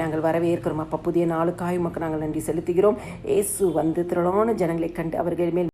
நாங்கள் வரவேற்கிறோம் அப்பா. புதிய நாளுக்காய் மக்கள் நாங்கள் நன்றி செலுத்துகிறோம். இயேசு வந்து திரளான ஜனங்களை கண்டு அவர்கள் மேல்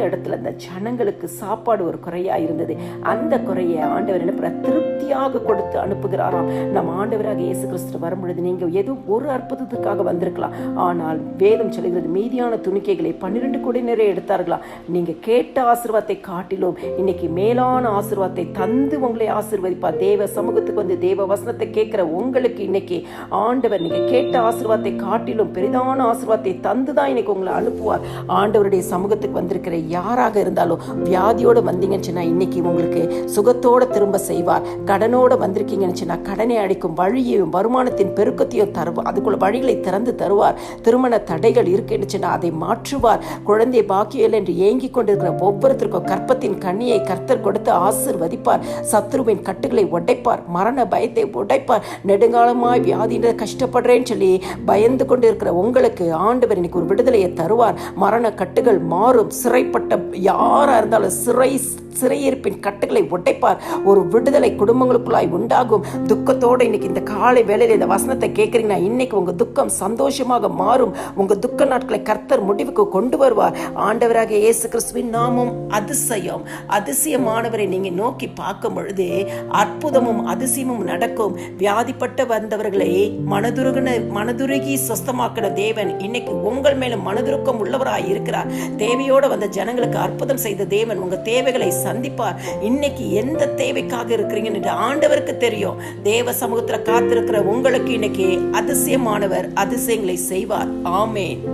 இடத்துல இந்த ஜனங்களுக்கு சாப்பாடு ஒரு குறையா இருந்தது. அந்த குறையை ஆண்டவர் என்ன திருப்தியாக கொடுத்து அனுப்புகிறாராம். நம்ம ஆண்டவராக இயேசு கிறிஸ்து வரும் பொழுது நீங்க ஏதோ ஒரு அற்புதத்துக்காக வந்திருக்கலாம், ஆனால் வேதம் சொல்லுகிறது மீதியான துணிக்கைகளை 12 கோடி நிறைய எடுத்தார்களாம். நீங்க கேட்ட ஆசீர்வாதத்தை காட்டிலும் இன்னைக்கு மேலான ஆசீர்வாதத்தை தந்து உங்களை ஆசீர்வதிப்பார். தேவ சமூகத்துக்கு வந்து தேவ வசனத்தை கேட்கிற உங்களுக்கு இன்னைக்கு ஆண்டவர் நீங்க கேட்ட ஆசீர்வாதத்தை காட்டிலும் பெரிதான ஆசீர்வாதத்தை தந்துதான் இன்னைக்கு உங்களை அனுப்புவார். ஆண்டவருடைய சமூகத்துக்கு வந்திருக்கிற யாராக இருந்தாலும் வியாதியோடு வந்தீங்கன்னு சொன்னா இன்னைக்கு உங்களுக்கு சுகத்தோட திரும்ப செய்வார். கடனோட வந்திருக்கீங்கன்னு சொன்னா கடனை அடிக்கும் வழியையும் வருமானத்தின் பெருக்கத்தையும் தருவார். அதுக்குள்ள வழிகளை திறந்து தருவார். திருமண தடைகள் இருக்குன்னு சொன்னா அதை மாற்றுவார். குழந்தை பாக்கியம் என்று ஏங்கி கொண்டிருக்கிற ஒவ்வொருத்தருக்கும் கற்பத்தின் கண்ணியை கர்த்தர் கொடுத்து ஆசீர்வதிப்பார். சத்ருவின் கட்டுகளை உடைப்பார். மரண பயத்தை உடைப்பார். நெடுங்காலமாய் வியாதியில கஷ்டப்படுறேன்னு சொல்லி பயந்து கொண்டு இருக்கிற உங்களுக்கு ஆண்டவர் இன்னைக்கு ஒரு விடுதலையை தருவார். மரண கட்டுகள் மாறும். சிறைப்பட்ட யாரா இருந்தாலும் சிறையிருப்பின் கட்டுகளை உடைப்பார். ஒரு விடுதலை குடும்பங்களுக்குள்ளாய் உண்டாகும். துக்கத்தோடு இன்னைக்கு இந்த காலை வேளையில இந்த வசனத்தை கேட்கறீங்கன்னா இன்னைக்கு உங்க துக்கம் சந்தோஷமாக மாறும். உங்க துக்க நாட்களை கர்த்தர் முடிவுக்கு கொண்டு வருவார். ஆண்டவராக இயேசு கிறிஸ்துவின் நாமம் அதிசயமானவரை நீங்க நோக்கி பார்க்கும் பொழுது அற்புதமும் அதிசயமும் நடக்கும். வியாதிப்பட்ட வந்தவர்களை மனதுருகி சொஸ்தமாக்கின தேவன் இன்னைக்கு உங்கள் மேலும் மனதுருக்கம் உள்ளவராய் இருக்கிறார். தேவையோடு வந்த ஜனங்களுக்கு அற்புதம் செய்த தேவன் உங்க தேவைகளை சந்திப்பார். இன்னைக்கு எந்த தேவைக்காக இருக்கிறீங்கன்னு ஆண்டவருக்கு தெரியும். தேவ சமூகத்துல காத்திருக்கிற உங்களுக்கு இன்னைக்கு அதிசயமானவர் அதிசயங்களை செய்வார். ஆமென்.